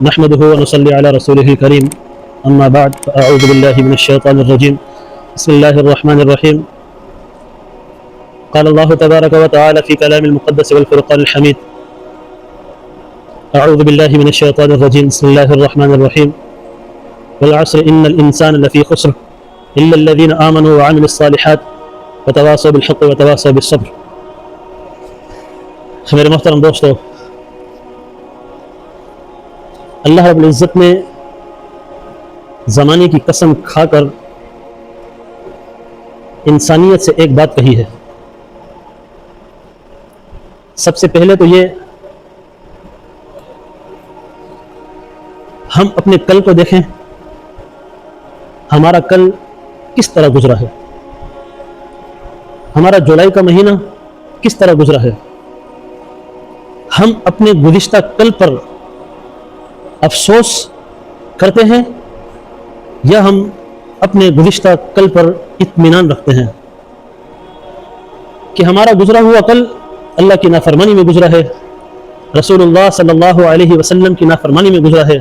نحمده ونصلي على رسوله الكريم أما بعد فأعوذ بالله من الشيطان الرجيم بسم الله الرحمن الرحيم قال الله تبارك وتعالى في كلام المقدس والفرقان الحميد أعوذ بالله من الشيطان الرجيم بسم الله الرحمن الرحيم والعصر إن الإنسان لفي خسر إلا الذين آمنوا وعملوا الصالحات وتواصوا بالحق وتواصوا بالصبر. میرے محترم دوستو، اللہ رب العزت نے زمانے کی قسم کھا کر انسانیت سے ایک بات کہی ہے. سب سے پہلے تو یہ ہم اپنے کل کو دیکھیں، ہمارا کل کس طرح گزرا ہے، ہمارا جولائی کا مہینہ کس طرح گزرا ہے. ہم اپنے گزشتہ کل پر افسوس کرتے ہیں یا ہم اپنے گزشتہ کل پر اطمینان رکھتے ہیں کہ ہمارا گزرا ہوا کل اللہ کی نافرمانی میں گزرا ہے، رسول اللہ صلی اللہ علیہ وسلم کی نافرمانی میں گزرا ہے،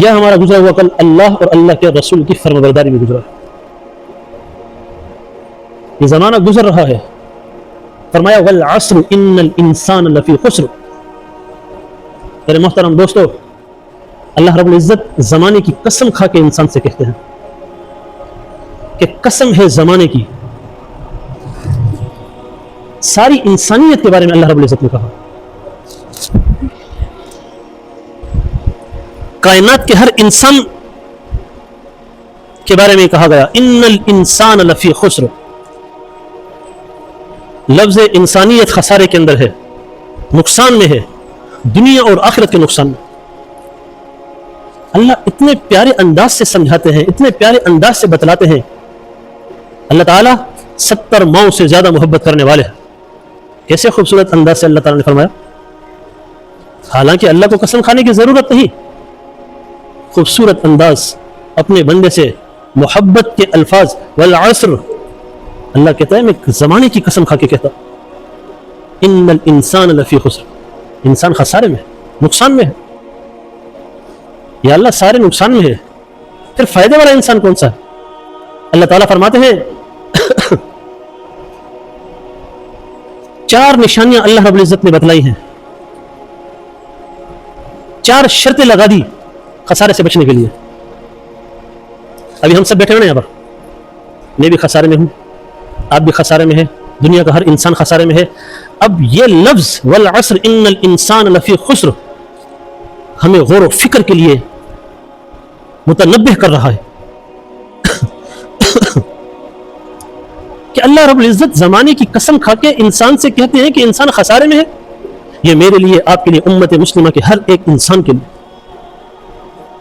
یا ہمارا گزرا ہوا کل اللہ اور اللہ کے رسول کی فرمانبرداری میں گزرا ہے. یہ زمانہ گزر رہا ہے. فرمایا والعصر ان الانسان لفی خسر. میرے محترم دوستو، اللہ رب العزت زمانے کی قسم کھا کے انسان سے کہتے ہیں کہ قسم ہے زمانے کی. ساری انسانیت کے بارے میں اللہ رب العزت نے کہا، کائنات کے ہر انسان کے بارے میں کہا گیا ان الانسان لفی خسر. لفظ انسانیت خسارے کے اندر ہے، نقصان میں ہے، دنیا اور آخرت کے نقصان میں. اللہ اتنے پیارے انداز سے سمجھاتے ہیں، اتنے پیارے انداز سے بتلاتے ہیں. اللہ تعالیٰ 70 ماؤں سے زیادہ محبت کرنے والے ہیں. کیسے خوبصورت انداز سے اللہ تعالیٰ نے فرمایا، حالانکہ اللہ کو قسم کھانے کی ضرورت نہیں. خوبصورت انداز اپنے بندے سے محبت کے الفاظ والعصر. اللہ کہتا ہے میں زمانے کی قسم کھا کے کہتا ان الانسان لفی خسر. انسان خسارے میں ہے، نقصان میں ہے. یا اللہ سارے نقصان میں ہے، پھر فائدے والا انسان کون سا ہے؟ اللہ تعالیٰ فرماتے ہیں 4 نشانیاں اللہ رب العزت نے بتلائی ہیں، 4 شرطیں لگا دی خسارے سے بچنے کے لیے. ابھی ہم سب بیٹھے ہوئے ہیں یہاں پر، میں بھی خسارے میں ہوں، آپ بھی خسارے میں ہے، دنیا کا ہر انسان خسارے میں ہے. اب یہ لفظ والعصر ان الانسان لفی خسر ہمیں غور و فکر کے لیے متنبہ کر رہا ہے کہ اللہ رب العزت زمانے کی قسم کھا کے انسان سے کہتے ہیں کہ انسان خسارے میں ہے. یہ میرے لیے، آپ کے لیے، امت مسلمہ کے ہر ایک انسان کے لیے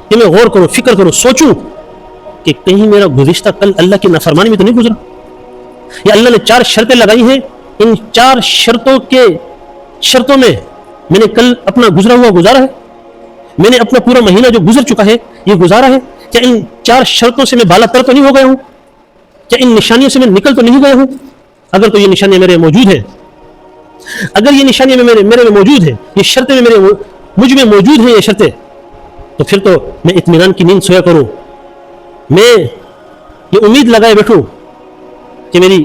کہ میں غور کروں، فکر کروں، سوچوں کہ کہیں میرا گزشتہ کل اللہ کی نافرمانی میں تو نہیں گزرا. یہ اللہ نے 4 شرطیں لگائی ہیں. ان 4 شرطوں میں میں نے کل اپنا گزرا ہوا گزارا ہے، میں نے اپنا پورا مہینہ جو گزر چکا ہے یہ گزارا ہے. کیا ان 4 شرطوں سے میں بالا تر تو نہیں ہو گیا ہوں؟ کیا ان نشانیوں سے میں نکل تو نہیں گیا ہوں؟ اگر تو یہ نشانیاں میرے موجود ہیں، اگر یہ نشانیاں میرے میں موجود ہیں، یہ شرطیں مجھ میں موجود ہیں، یہ شرطیں، تو پھر تو میں اطمینان کی نیند سویا کروں، میں یہ امید لگائے بیٹھوں کہ میری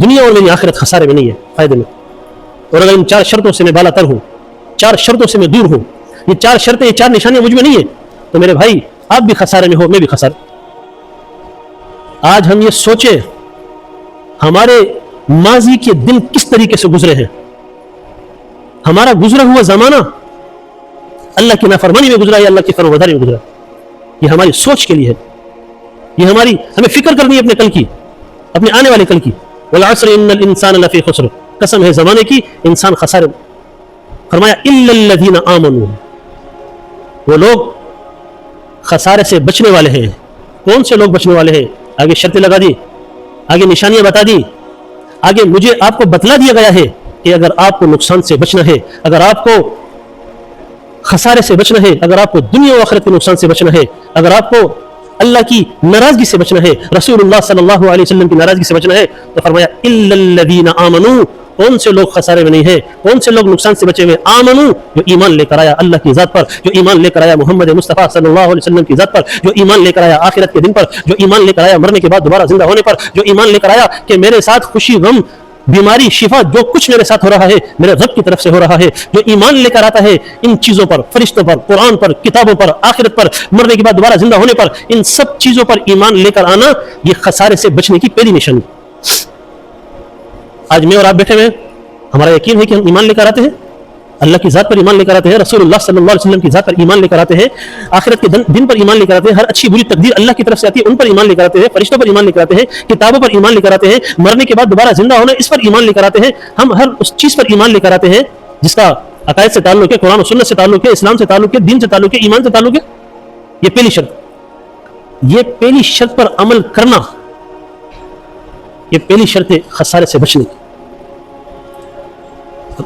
دنیا اور میری آخرت خسارے میں نہیں ہے، فائدے میں. اور اگر ان 4 شرطوں سے میں بالا تر ہوں، 4 شرطوں سے میں دور ہوں، یہ 4 شرطیں، یہ 4 نشانیاں مجھ میں نہیں ہیں، تو میرے بھائی آپ بھی خسارے میں ہو، میں بھی خسارے. آج ہم یہ سوچیں ہمارے ماضی کے دن کس طریقے سے گزرے ہیں. ہمارا گزرا ہوا زمانہ اللہ کی نافرمانی میں گزرا یا اللہ کی فرمانبرداری میں گزرا؟ یہ ہماری سوچ کے لیے ہے. یہ ہمیں فکر کرنی ہے اپنے کل کی، اپنے آنے والے کل کی. والعصر ان الانسان لفی خسر. قسم ہے زمانے کی، انسان خسارے. فرمایا الا الذین آمنوا. وہ لوگ خسارے سے بچنے والے ہیں. کون سے لوگ بچنے والے ہیں؟ آگے شرطیں لگا دی، آگے نشانیاں بتا دی، آگے مجھے آپ کو بتلا دیا گیا ہے کہ اگر آپ کو نقصان سے بچنا ہے، اگر آپ کو خسارے سے بچنا ہے، اگر آپ کو دنیا و آخرت کے نقصان سے بچنا ہے، اگر آپ کو اللہ کی ناراضگی سے بچنا ہے، رسول اللہ صلی اللہ علیہ وسلم کی ناراضگی سے بچنا ہے، تو فرمایا الا الذین آمنوا، کون سے لوگ خسارے میں نہیں ہے, کون سے لوگ نقصان سے بچے ہوئے. آمنو, جو ایمان لے کر آیا اللہ کی ذات پر, جو ایمان لے کر آیا محمد مصطفیٰ صلی اللہ علیہ وسلم کی ذات پر, جو ایمان لے کر آیا آخرت کے دن پر, جو ایمان لے کر آیا مرنے کے بعد دوبارہ زندہ ہونے پر, جو ایمان لے کر آیا کہ میرے ساتھ خوشی غم بیماری شفا جو کچھ میرے ساتھ ہو رہا ہے میرے رب کی طرف سے ہو رہا ہے. جو ایمان لے کر آتا ہے ان چیزوں پر, فرشتوں پر, قرآن پر, کتابوں پر, آخرت پر, مرنے کے بعد دوبارہ زندہ ہونے پر, ان سب چیزوں پر ایمان لے کر آنا یہ خسارے سے بچنے کی پہلی نشانی. آج میں اور آپ بیٹھے ہوئے, ہمارا یقین ہے کہ ہم ایمان لے کر آتے ہیں, اللہ کی ذات پر ایمان لے کر آتے ہیں, رسول اللہ صلی اللہ علیہ وسلم کی ذات پر ایمان لے کر آتے ہیں, آخرت کے دن پر ایمان لے کر آتے ہیں, ہر اچھی بری تقدیر اللہ کی طرف سے آتی ہے ان پر ایمان لے کر آتے ہیں, فرشتوں پر ایمان لے کر آتے ہیں, کتابوں پر ایمان لے کر آتے ہیں, مرنے کے بعد دوبارہ زندہ ہونا اس پر ایمان لے کر آتے ہیں. ہم ہر اس چیز پر ایمان لے کر آتے ہیں جس کا عقائد سے تعلق ہے, قرآن و سنت سے تعلق ہے, اسلام سے تعلق ہے, دین سے تعلق ہے, ایمان سے تعلق ہے. یہ پہلی شرط, یہ پہلی شرط پر عمل کرنا, یہ پہلی شرط ہے خسارے سے بچنے کی.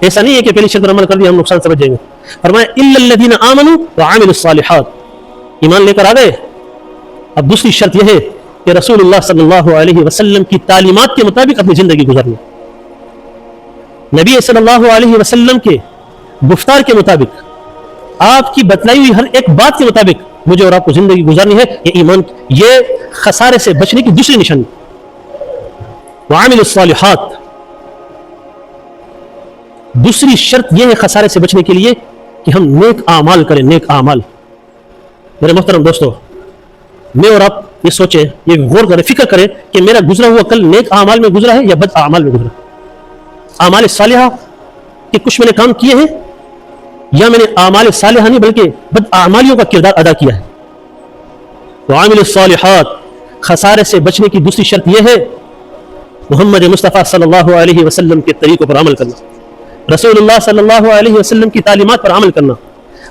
ایسا نہیں ہے کہ پہلی شرط پر عمل کر دیا ہم نقصان سے بچ جائیں گے. فرمایا الا الذين امنوا وعملوا الصالحات, ایمان لے کر آ گئے. اب دوسری شرط یہ ہے کہ رسول اللہ صلی اللہ علیہ وسلم کی تعلیمات کے مطابق اپنی زندگی گزارنی. نبی صلی اللہ علیہ وسلم کے گفتار کے مطابق, آپ کی بتلائی ہوئی ہر ایک بات کے مطابق مجھے اور آپ کو زندگی گزارنی ہے. یہ ایمان, یہ خسارے سے بچنے کی دوسری نشانی. وعملوا الصالحات, دوسری شرط یہ ہے خسارے سے بچنے کے لیے کہ ہم نیک اعمال کریں. نیک اعمال, میرے محترم دوستو, میں اور آپ یہ سوچیں, یہ غور کریں, فکر کریں کہ میرا گزرا ہوا کل نیک اعمال میں گزرا ہے یا بد اعمال میں گزرا. اعمال صالحہ کہ کچھ میں نے کام کیے ہیں, یا میں نے اعمال صالحہ نہیں بلکہ بد اعمالیوں کا کردار ادا کیا ہے. وعامل الصالحات, خسارے سے بچنے کی دوسری شرط یہ ہے محمد مصطفیٰ صلی اللہ علیہ وسلم کے طریقوں پر عمل کرنا, رسول اللہ صلی اللہ علیہ وسلم کی تعلیمات پر عمل کرنا,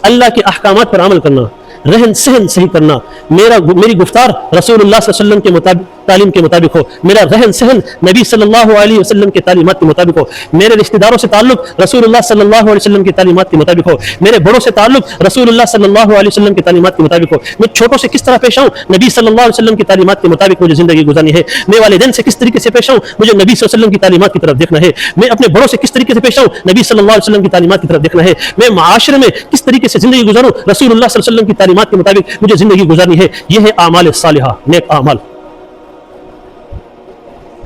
اللہ کے احکامات پر عمل کرنا, رہن سہن صحیح کرنا. میری گفتار رسول اللہ صلی اللہ علیہ وسلم کے مطابق, تعلیم کے مطابق ہو. میرا رہن سہن نبی صلی اللہ علیہ وسلم کے تعلیمات کے مطابق ہو. میرے رشتہ داروں سے تعلق رسول اللہ صلی اللہ علیہ وسلم کے تعلیمات کے مطابق ہو. میرے بڑوں سے تعلق رسول اللہ صلی اللہ علیہ وسلم کے تعلیمات کے مطابق ہو. میں چھوٹوں سے کس طرح پیش آؤں, نبی صلی اللہ علیہ وسلم کی تعلیمات کے مطابق مجھے زندگی گزارنی ہے. میں والدین سے کس طریقے سے پیش آؤں, مجھے نبی صلی اللہ علیہ وسلم کی تعلیمات کی طرف دیکھنا ہے. میں اپنے بڑوں سے کس طریقے سے پیش آؤں, نبی صلی اللہ علیہ وسلم کی تعلیمات کی طرف دیکھنا ہے. میں معاشرے میں کس طریقے سے زندگی گزاروں, رسول اللہ صلی اللہ علیہ وسلم کی تعلیمات کے مطابق مجھے زندگی گزارنی ہے. یہ ہے اعمال صالحہ, نیک اعمال.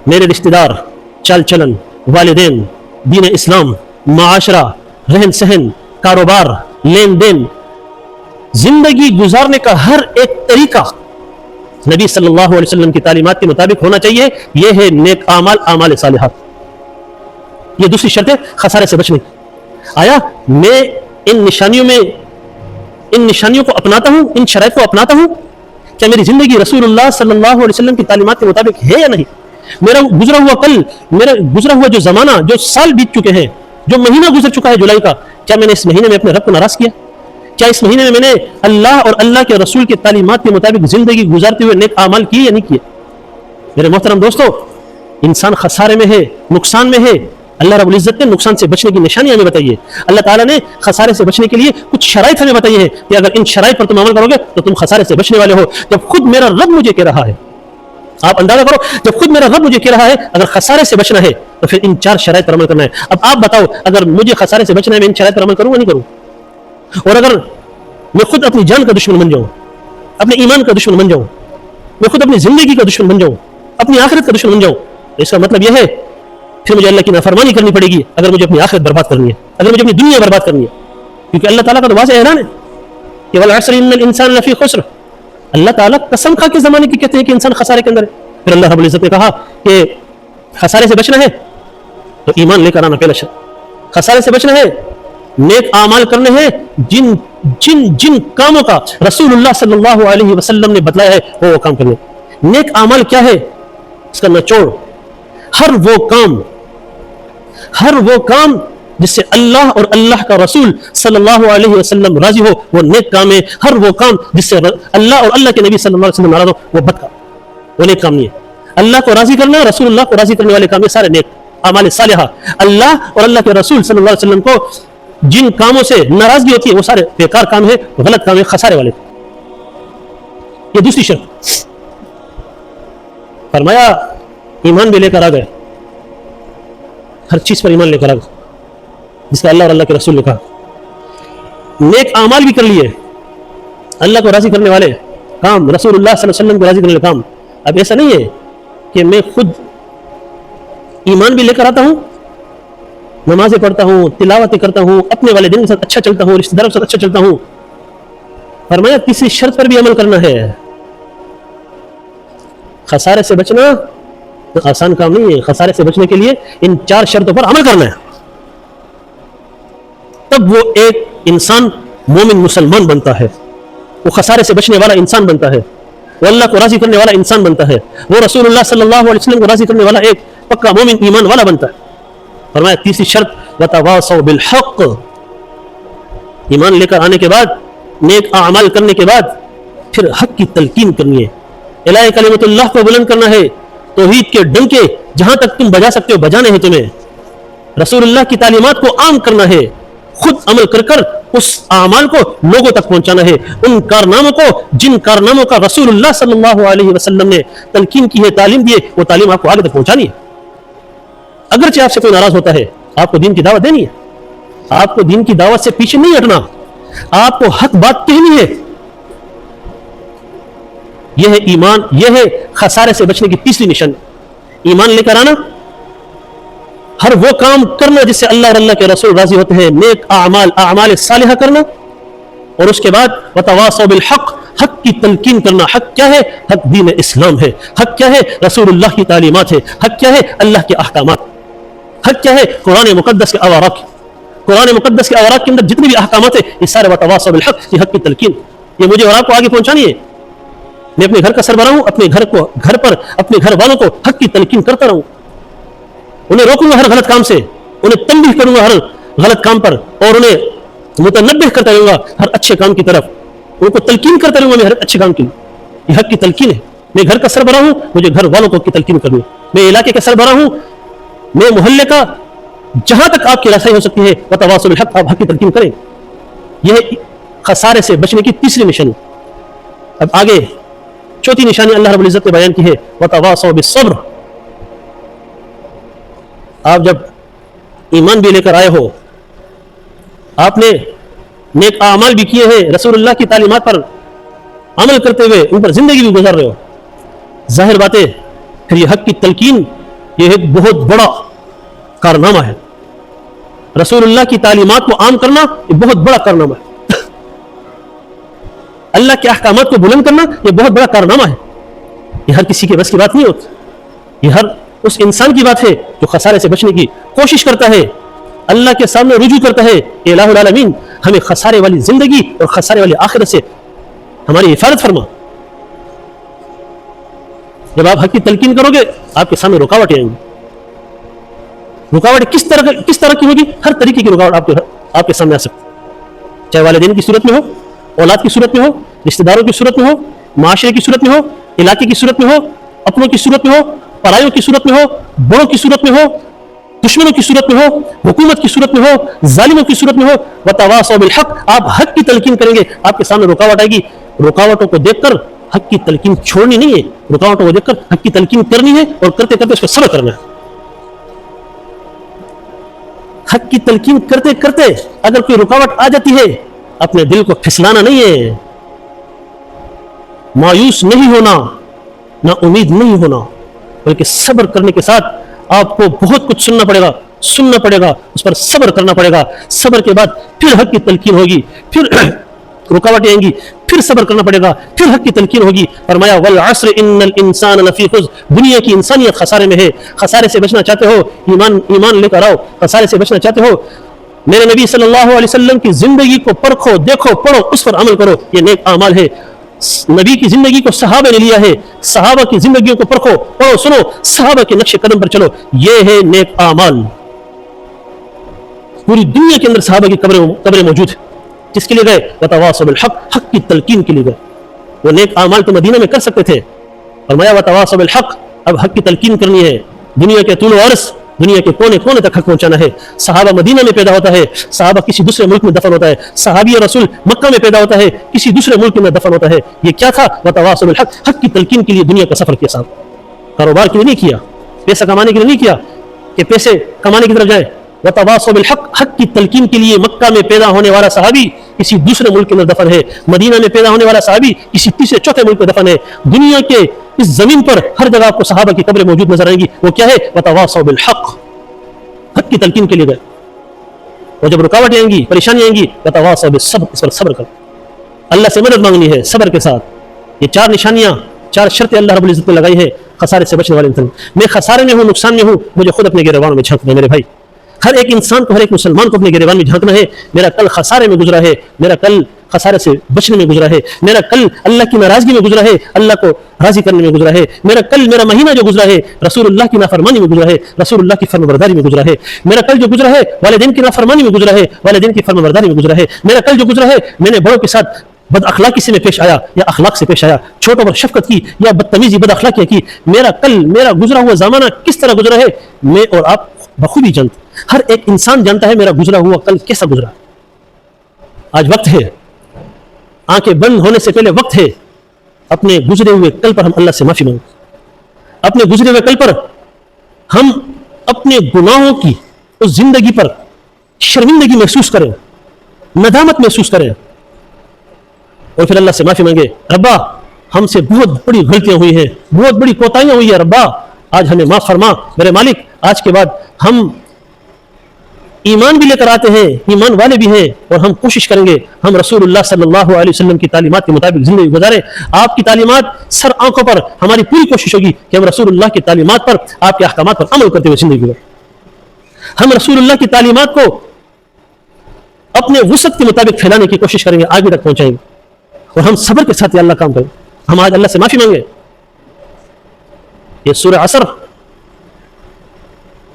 میرے رشتہ دار, چال چلن, والدین, دین اسلام, معاشرہ, رہن سہن, کاروبار, لین دین, زندگی گزارنے کا ہر ایک طریقہ نبی صلی اللہ علیہ وسلم کی تعلیمات کے مطابق ہونا چاہیے. یہ ہے نیک اعمال, اعمال صالحات. یہ دوسری شرط ہے خسارے سے بچنے کی. آیا میں ان نشانیوں کو اپناتا ہوں, ان شرائط کو اپناتا ہوں؟ کیا میری زندگی رسول اللہ صلی اللہ علیہ وسلم کی تعلیمات کے مطابق ہے یا نہیں؟ میرا گزرا ہوا کل, میرا گزرا ہوا جو زمانہ, جو سال بیت چکے ہیں, جو مہینہ گزر چکا ہے جولائی کا, کیا میں نے اس مہینے میں اپنے رب کو ناراض کیا؟ کیا اس مہینے میں نے اللہ اور اللہ کے رسول کی تعلیمات کے مطابق زندگی گزارتے ہوئے نیک اعمال کیے یا نہیں کیے؟ میرے محترم دوستو, انسان خسارے میں ہے, نقصان میں ہے. اللہ رب العزت نے نقصان سے بچنے کی نشانی ہمیں بتائی ہے. اللہ تعالیٰ نے خسارے سے بچنے کے لیے کچھ شرائط ہمیں بتائی ہے کہ اگر ان شرائط پر تم عمل کرو گے تو تم خسارے سے بچنے والے ہو. جب خود میرا رب مجھے کہہ رہا ہے, آپ اندازہ کرو, جب خود میرا رب مجھے کہہ رہا ہے اگر خسارے سے بچنا ہے تو پھر ان 4 شرائط پر عمل کرنا ہے. اب آپ بتاؤ, اگر مجھے خسارے سے بچنا ہے میں ان شرائط پر عمل کروں یا نہیں کروں؟ اور اگر میں خود اپنی جان کا دشمن بن جاؤں, اپنے ایمان کا دشمن بن جاؤں, میں خود اپنی زندگی کا دشمن بن جاؤں, اپنی آخرت کا دشمن بن جاؤں, تو اس کا مطلب یہ ہے پھر مجھے اللہ کی نافرمانی کرنی پڑے گی اگر مجھے اپنی آخرت برباد کرنی ہے, اگر مجھے اپنی دنیا برباد کرنی ہے. کیونکہ اللہ تعالیٰ کا تو واضح اعلان ہے کہ والعصر ان الانسان لفی خسر. اللہ تعالیٰ قسم کھا کے زمانے کی کہتے ہیں کہ انسان خسارے کے اندر ہے. پھر اللہ رب العزت نے کہا کہ خسارے سے بچنا ہے تو ایمان لے کر آنا پہلا شرط. خسارے سے بچنا ہے, نیک اعمال کرنے ہیں. جن جن جن کاموں کا رسول اللہ صلی اللہ علیہ وسلم نے بتلایا ہے وہ کام کرنے. نیک اعمال کیا ہے, اس کا نچوڑ, ہر وہ کام جس سے اللہ اور اللہ کا رسول صلی اللہ علیہ وسلم راضی ہو وہ نیک کام ہے. ہر وہ کام جس سے اللہ اور اللہ کے نبی صلی اللہ علیہ وسلم ناراض ہو وہ بد کام, وہ نیک کام نہیں ہے. اللہ کو راضی کرنا, رسول اللہ کو راضی کرنے والے کام یہ سارے نیک اعمال صالحہ. اللہ اور اللہ کے رسول صلی اللہ علیہ وسلم کو جن کاموں سے ناراضگی ہوتی ہے وہ سارے بیکار کام ہے, غلط کام ہے, خسارے والے. یہ دوسری شرط. فرمایا ایمان بھی لے کر آ گئے, ہر چیز پر ایمان لے کر آ گئے جس کا اللہ اور اللہ کے رسول نے کہا. نیک اعمال بھی کر لیے, اللہ کو راضی کرنے والے کام, رسول اللہ صلی اللہ علیہ وسلم کو راضی کرنے والے کام. اب ایسا نہیں ہے کہ میں خود ایمان بھی لے کر آتا ہوں, نمازیں پڑھتا ہوں, تلاوتیں کرتا ہوں, اپنے والدین کے ساتھ اچھا چلتا ہوں, رشتہ داروں کے ساتھ اچھا چلتا ہوں. فرمایا کسی شرط پر بھی عمل کرنا ہے. خسارے سے بچنا آسان کام نہیں ہے. خسارے سے بچنے کے لیے ان 4 شرطوں پر عمل کرنا ہے, تب وہ ایک انسان مومن مسلمان بنتا ہے, وہ خسارے سے بچنے والا انسان بنتا ہے, وہ اللہ کو راضی کرنے والا انسان بنتا ہے, وہ رسول اللہ صلی اللہ علیہ وسلم کو راضی کرنے والا ایک پکا مومن ایمان والا بنتا ہے. فرمایا تیسری شرط وتواصوا بالحق, ایمان لے کر آنے کے بعد, نیک اعمال کرنے کے بعد پھر حق کی تلقین کرنی ہے, الہ کلمۃ اللہ کو بلند کرنا ہے, توحید کے ڈنکے جہاں تک تم بجا سکتے ہو بجانے ہیں تمہیں, رسول اللہ کی تعلیمات کو عام کرنا ہے, خود عمل کر کر اس اعمال کو لوگوں تک پہنچانا ہے, ان کارناموں کو جن کارناموں کا رسول اللہ صلی اللہ علیہ وسلم نے تلقین کی ہے, تعلیم دی ہے, وہ تعلیم آپ کو آگے تک پہنچانی ہے. اگرچہ آپ سے کوئی ناراض ہوتا ہے, آپ کو دین کی دعوت دینی ہے, آپ کو دین کی دعوت سے پیچھے نہیں ہٹنا, آپ کو حق بات کہنی ہے. یہ ہے ایمان, یہ ہے خسارے سے بچنے کی تیسری نشان. ایمان لے کر آنا, ہر وہ کام کرنا جس سے اللہ اور اللہ کے رسول راضی ہوتے ہیں, نیک اعمال, اعمال صالحہ کرنا, اور اس کے بعد وتواصوا بالحق, حق کی تلقین کرنا. حق کیا ہے؟ حق دین اسلام ہے. حق کیا ہے؟ رسول اللہ کی تعلیمات ہے. حق کیا ہے؟ اللہ کے احکامات. حق کیا ہے؟ قرآن مقدس کے اوراق. قرآن مقدس کے اوراق کے اندر جتنے بھی احکامات ہیں یہ سارے وتواصوا بالحق, یہ حق کی تلقین, یہ مجھے اور آپ کو آگے پہنچانی ہے. میں اپنے گھر کا سربراہ ہوں, اپنے گھر پر اپنے گھر والوں کو حق کی تلقین کرتا رہوں, انہیں روکوں گا ہر غلط کام سے, انہیں تنبیہ کروں گا ہر غلط کام پر, اور انہیں متنبہ کرتا رہوں گا ہر اچھے کام کی طرف, ان کو تلقین کرتا رہوں گا میں ہر اچھے کام کی. یہ حق کی تلقین ہے. میں گھر کا سربراہ ہوں, مجھے گھر والوں کو حق کی تلقین کرنی ہے. میں علاقے کا سربراہ ہوں, میں محلے کا, جہاں تک آپ کی رسائی ہو سکتی ہے وتواصوا بالحق, آپ حق کی تلقین کریں. یہ خسارے سے بچنے کی تیسری نشانی. اب آگے چوتھی نشانی اللہ رب العزت نے بیان کی ہے وتواصوا بالصبر. آپ جب ایمان بھی لے کر آئے ہو, آپ نے نیک اعمال بھی کیے ہیں, رسول اللہ کی تعلیمات پر عمل کرتے ہوئے ان پر زندگی بھی گزار رہے ہو, ظاہر بات ہے پھر یہ حق کی تلقین یہ ایک بہت بڑا کارنامہ ہے. رسول اللہ کی تعلیمات کو عام کرنا یہ بہت بڑا کارنامہ ہے. اللہ کے احکامات کو بلند کرنا یہ بہت بڑا کارنامہ ہے. یہ ہر کسی کے بس کی بات نہیں ہوتی. یہ ہر اس انسان کی بات ہے جو خسارے سے بچنے کی کوشش کرتا ہے, اللہ کے سامنے رجوع کرتا ہے کہ الہ العالمین ہمیں خسارے والی زندگی اور خسارے والی آخرت سے ہماری حفاظت فرما. جب آپ حق کی تلقین کرو گے آپ کے سامنے رکاوٹیں آئیں گی. رکاوٹ کس طرح کی ہوگی؟ ہر طریقے کی رکاوٹ آپ کے سامنے آ سکتی, چاہے والدین کی صورت میں ہو, اولاد کی صورت میں ہو, رشتہ داروں کی صورت میں ہو, معاشرے کی صورت میں ہو, علاقے کی صورت میں ہو, اپنوں کی صورت میں ہو, پرایوں کی صورت میں ہو, بڑوں کی صورت میں ہو, دشمنوں کی صورت میں ہو, حکومت کی صورت میں ہو, ظالموں کی صورت میں ہو. وتواصوا بالحق, آپ حق کی تلقین کریں گے, آپ کے سامنے رکاوٹ آئے گی. رکاوٹوں کو دیکھ کر حق کی تلقین چھوڑنی نہیں ہے, رکاوٹوں کو دیکھ کر حق کی تلقین کرنی ہے اور کرتے کرتے اس پر صبر کرنا ہے. حق کی تلقین کرتے کرتے اگر کوئی رکاوٹ آ جاتی ہے, اپنے دل کو پھسلانا نہیں ہے, مایوس نہیں ہونا, نہ امید نہیں ہونا, بلکہ صبر کرنے کے ساتھ آپ کو بہت کچھ سننا پڑے گا, اس پر صبر کرنا پڑے گا. صبر کے بعد پھر حق کی تلقین ہوگی, پھر رکاوٹیں آئیں گی, پھر صبر کرنا پڑے گا, پھر حق کی تلقین ہوگی. فرمایا والعصر ان الانسان لفی خسر, دنیا کی انسانیت خسارے میں ہے. خسارے سے بچنا چاہتے ہو, ایمان لے کر آؤ. خسارے سے بچنا چاہتے ہو, میرے نبی صلی اللہ علیہ وسلم کی زندگی کو پرکھو, دیکھو, پڑھو, اس پر عمل کرو. یہ نیک اعمال ہے. نبی کی زندگی کو صحابہ نے لیا ہے, صحابہ کی زندگیوں کو پرکھو, پڑھو, سنو, صحابہ کے نقش قدم پر چلو. یہ ہے نیک اعمال. پوری دنیا کے اندر صحابہ کی قبریں موجود ہیں. جس کے لیے گئے وتواصوا بالحق, حق کی تلقین کے لیے گئے. وہ نیک اعمال تو مدینہ میں کر سکتے تھے, فرمایا وتواصوا بالحق, اب حق کی تلقین کرنی ہے. دنیا کے طول و عرض, دنیا کے کونے کونے تک حق پہنچانا ہے. صحابہ مدینہ میں پیدا ہوتا ہے, صحابہ کسی دوسرے ملک میں دفن ہوتا ہے. صحابی رسول مکہ میں پیدا ہوتا ہے, کسی دوسرے ملک میں دفن ہوتا ہے. یہ کیا تھا؟ وتواصوا بالحق, حق کی تلقین کے لیے دنیا کا سفر کیا. صاحب کاروبار کے لیے نہیں کیا, پیسہ کمانے کے لیے نہیں کیا, کہ پیسے کمانے کی طرف جائیں. وتواصوا بالحق, حق کی تلقین کے لیے مکہ میں پیدا ہونے والا صحابی کسی دوسرے ملک کے اندر دفن ہے, مدینہ میں پیدا ہونے والا صحابی کسی تیسرے چوتھے ملک میں دفن ہے. دنیا کے اس زمین پر ہر جگہ آپ کو صحابہ کی قبریں موجود نظر آئیں گی. وہ کیا ہے؟ وتواصوا بالحق, حق کی تلقین کے لیے گئے. اور جب رکاوٹیں آئیں گی, پریشانیاں آئیں گی, وتواصوا بالصبر, اس پر صبر کرو. اللہ سے مدد مانگنی ہے صبر کے ساتھ. یہ 4 نشانیاں, 4 شرطیں اللہ رب العزت نے لگائی ہیں خسارے سے بچنے والے انسان. میں خسارے میں ہوں, نقصان میں ہوں, مجھے خود اپنے گریبانوں میں جھانکنا ہے میرے بھائی. ہر ایک انسان کو, ہر ایک مسلمان کو اپنے گریبان میں جھانکنا ہے. میرا کل خسارے میں گزرا ہے, میرا کل خسارے سے بچنے میں گزرا ہے, میرا کل اللہ کی ناراضگی میں گزرا ہے, اللہ کو راضی کرنے میں گزرا ہے, میرا مہینہ جو گزرا ہے رسول اللہ کی نافرمانی میں گزرا ہے, رسول اللہ کی فرمانبرداری میں گزرا ہے. میرا کل جو گزرا ہے والدین کی نافرمانی میں گزرا ہے, والدین کی فرمانبرداری میں گزرا ہے. میرا کل جو گزرا ہے میں نے بڑوں کے ساتھ بد اخلاقی سے میں پیش آیا یا اخلاق سے پیش آیا, چھوٹوں پر شفقت کی یا بدتمیزی بد اخلاقی کی. میرا گزرا ہوا زمانہ کس طرح گزرا ہے میں اور آپ بخوبی جانتے. ہر ایک انسان جانتا ہے میرا گزرا ہوا کل کیسا گزرا. آج وقت ہے, آنکھیں بند ہونے سے پہلے وقت ہے اپنے گزرے ہوئے کل پر ہم اللہ سے معافی مانگیں. اپنے گزرے ہوئے کل پر ہم اپنے گناہوں کی اس زندگی پر شرمندگی محسوس کریں, ندامت محسوس کریں, اور پھر اللہ سے معافی مانگے. ربا ہم سے بہت بڑی غلطیاں ہوئی ہیں, بہت بڑی کوتاہیاں ہوئی ہیں, ربا آج ہمیں معاف فرما. میرے مالک آج کے بعد ہم ایمان بھی لے کر آتے ہیں, ایمان والے بھی ہیں, اور ہم کوشش کریں گے ہم رسول اللہ صلی اللہ علیہ وسلم کی تعلیمات کے مطابق زندگی گزاریں. آپ کی تعلیمات سر آنکھوں پر, ہماری پوری کوشش ہوگی کہ ہم رسول اللہ کی تعلیمات پر, آپ کے احکامات پر عمل کرتے ہوئے زندگی گزاریں. ہم رسول اللہ کی تعلیمات کو اپنے وسعت کے مطابق پھیلانے کی کوشش کریں گے, آگے تک پہنچائیں گے, اور ہم صبر کے ساتھ اللہ کام کریں. ہم آج اللہ سے معافی مانگیں. یہ سورہ عصر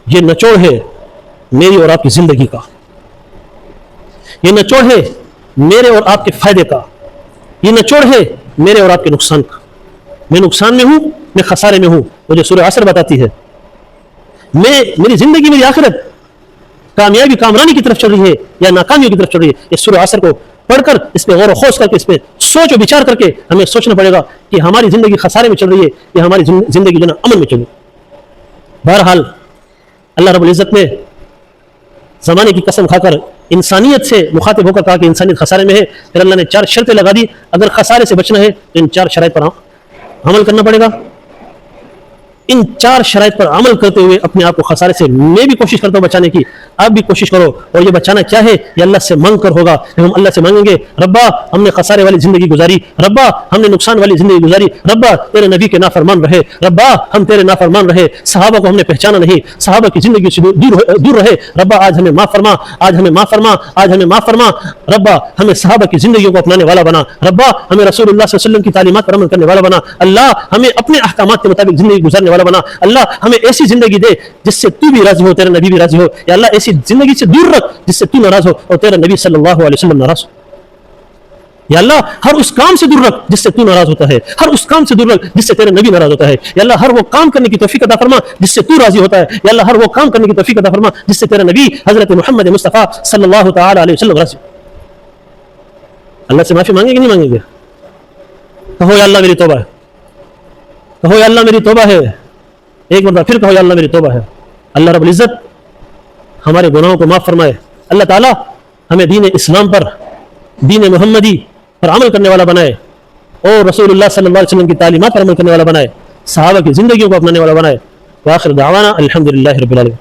یہ نچوڑ ہے میری اور آپ کی زندگی کا, یہ نچوڑ ہے میرے اور آپ کے فائدے کا, یہ نچوڑ ہے میرے اور آپ کے نقصان کا. میں نقصان میں ہوں, میں خسارے میں ہوں. مجھے سورہ عصر بتاتی ہے میری زندگی, میری آخرت کامیابی کامرانی کی طرف چل رہی ہے یا ناکامیوں کی طرف چل رہی ہے. اس سورہ عصر کو پڑھ کر اس پہ غور و خوض کر کے, اس پہ سوچ و بچار کر کے ہمیں سوچنا پڑے گا کہ ہماری زندگی خسارے میں چل رہی ہے یا ہماری زندگی جو نا امن میں چل رہی ہے. بہرحال اللہ رب العزت نے زمانے کی قسم کھا کر انسانیت سے مخاطب ہو کر کہا کہ انسانیت خسارے میں ہے. پھر اللہ نے 4 شرطیں لگا دی. اگر خسارے سے بچنا ہے تو ان 4 شرائط پر عمل کرنا پڑے گا. ان 4 شرائط پر عمل کرتے ہوئے اپنے آپ کو خسارے سے میں بھی کوشش کرتا ہوں بچانے کی, آپ بھی کوشش کرو. اور یہ بچانا کیا ہے, یہ اللہ سے مانگ کر ہوگا. ہم اللہ سے مانگیں گے ربا ہم نے خسارے والی زندگی گزاری, ربا ہم نے نقصان والی زندگی گزاری, ربا تیرے نبی کے نافرمان رہے, ربا ہم تیرے نافرمان رہے, صحابہ کو ہم نے پہچانا نہیں, صحابہ کی زندگی سے دور رہے. ربا آج ہمیں معاف فرما, آج ہمیں معاف فرما, آج ہمیں معاف فرما. ربا ہمیں صحابہ کی زندگیوں کو اپنانے والا بنا. ربا ہمیں رسول اللہ صلی اللہ علیہ وسلم کی تعلیمات پر عمل کرنے والا بنا. اللہ ہمیں اپنے احکامات کے مطابق زندگی گزارنے والا بنا. اللہ ہمیں ایسی زندگی دے جس سے تو بھی راضی ہو, تیرا نبی بھی راضی ہو. یا اللہ ایسی زندگی سے دور رکھ جس سے تو ناراض ہو اور تیرا نبی صلی اللہ علیہ وسلم ناراض ہو. یا اللہ ہر اس کام سے دور رکھ جس سے تو ناراض ہوتا ہے, ہر اس کام سے دور رکھ جس سے تیرا نبی ناراض ہوتا ہے. یا اللہ ہر وہ کام کرنے کی توفیق عطا فرما جس سے تو راضی ہوتا ہے. یا اللہ ہر وہ کام کرنے کی توفیق عطا فرما جس سے تیرا نبی حضرت محمد مصطفیٰ صلی اللہ تعالی علیہ وسلم راضی. اللہ سے معافی مانگیں گے نہیں مانگیں گے؟ کہو یا اللہ میری توبہ ہے, کہو یا اللہ میری توبہ ہے. ایک مرتبہ پھر کہو یا اللہ میری توبہ ہے. اللہ رب العزت ہمارے گناہوں کو معاف فرمائے. اللہ تعالیٰ ہمیں دین اسلام پر, دین محمدی پر عمل کرنے والا بنائے, اور رسول اللہ صلی اللہ علیہ وسلم کی تعلیمات پر عمل کرنے والا بنائے, صحابہ کی زندگیوں کو اپنانے والا بنائے. وآخر دعوانا الحمدللہ رب العالمین.